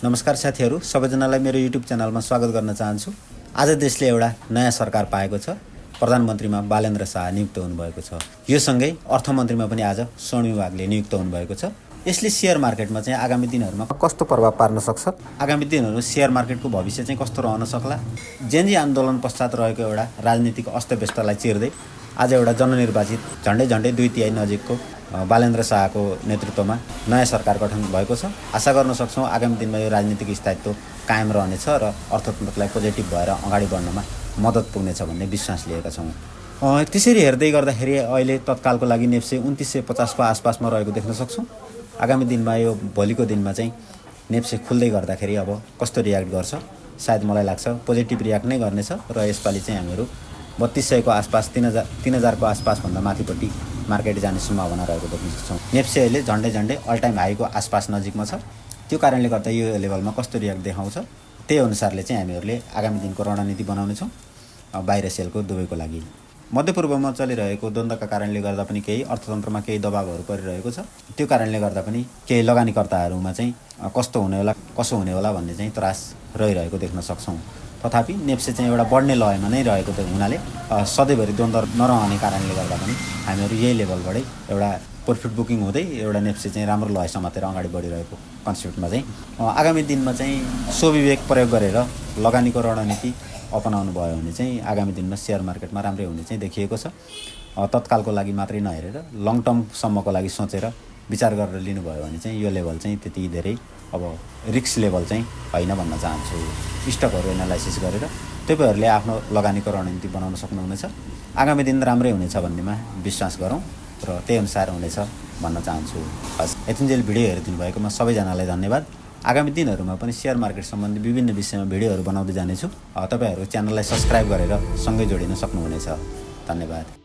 नमस्कार साथीहरू, सबैजनालाई मेरो युट्युब च्यानलमा स्वागत गर्न चाहन्छु। आज देशले एउटा नयाँ सरकार पाएको छ। प्रधानमन्त्रीमा बालेन्द्र शाह नियुक्त हुनुभएको छ। यो सँगै अर्थमन्त्रीमा पनि आज स्वर्ण विभागले नियुक्त हुनुभएको छ। यसले शेयर मार्केटमा चाहिँ आगामी दिनहरूमा कस्तो प्रभाव पार्न सक्छ, आगामी दिनहरू शेयर मार्केटको भविष्य चाहिँ कस्तो रहन सक्ला, जेनजी आन्दोलन पश्चात रहेको एउटा राजनीतिक अस्तव्यस्तलाई चिर्दै आज एउटा जननिर्वाचित झन्डै 2/3 नजिकको बालेन्द्र शाहको नेतृत्वमा नयाँ सरकार गठन भएको छ। आशा गर्न सक्छौँ आगामी दिनमा यो राजनीतिक स्थायित्व कायम रहनेछ र अर्थतन्त्रलाई पोजिटिभ भएर अगाडि बढ्नमा मद्दत पुग्नेछ भन्ने विश्वास लिएका छौँ। त्यसरी हेर्दै गर्दाखेरि अहिले तत्कालको लागि नेप्से 2950 को आसपासमा रहेको देख्न सक्छौँ। आगामी दिनमा यो भोलिको दिनमा चाहिँ नेप्से खुल्दै गर्दाखेरि अब कस्तो रियाक्ट गर्छ, सायद मलाई लाग्छ पोजिटिभ रियाक्ट नै गर्नेछ र यसपालि चाहिँ हामीहरू 3200 को आसपास 3000 को आसपासभन्दा माथिपट्टि मार्केट जाने सम्भावना रहेको देख्न सक्छौँ। नेप्से अहिले झन्डै अल टाइम हाईको आसपास नजिकमा छ। त्यो कारणले गर्दा यो लेभलमा कस्तो रियाक्ट देखाउँछ त्यही अनुसारले चाहिँ हामीहरूले आगामी दिनको रणनीति बनाउनेछौँ बाहिर सेलको दुबईको लागि। मध्यपूर्वमा चलिरहेको द्वन्द्वका कारणले गर्दा पनि केही अर्थतन्त्रमा केही दबावहरू परिरहेको छ। त्यो कारणले गर्दा पनि केही लगानीकर्ताहरूमा चाहिँ कस्तो हुने होला कसो हुने होला भन्ने चाहिँ त्रास रहिरहेको देख्न सक्छौँ। तथापि नेप्से चाहिँ एउटा बढ्ने लयमा नै रहेको हुनाले सधैँभरि द्वन्द्व नरहने कारणले गर्दा पनि हामीहरू यही लेभलबाटै एउटा प्रफिट बुकिङ हुँदै एउटा नेप्से चाहिँ राम्रो लय समातेर अगाडि बढिरहेको कन्सेप्टमा चाहिँ आगामी दिनमा चाहिँ स्वविवेक प्रयोग गरेर लगानीको रणनीति अपनाउनु भयो भने चाहिँ आगामी दिनमा शेयर मार्केटमा राम्रै हुने चाहिँ देखिएको छ। तत्कालको लागि मात्रै नहेरेर लङ टर्मसम्मको लागि सोचेर विचार गरेर लिनुभयो भने चाहिँ यो लेभल चाहिँ त्यति धेरै अब रिस्क लेभल चाहिँ होइन भन्न चाहन्छु। स्टकहरू एनालाइसिस गरेर तपाईँहरूले आफ्नो लगानीको रणनीति बनाउन सक्नुहुनेछ। आगामी दिन राम्रै हुनेछ भन्नेमा विश्वास गरौँ र त्यही अनुसार हुनेछ भन्न चाहन्छु। हस्, यतिन्जेल भिडियो हेरिदिनु भएकोमा सबैजनालाई धन्यवाद। आगामी दिनहरूमा पनि शेयर मार्केट सम्बन्धी विभिन्न विषयमा भिडियोहरू बनाउँदै जानेछु। तपाईँहरू च्यानललाई सब्सक्राइब गरेर सँगै जोडिन सक्नुहुनेछ। धन्यवाद।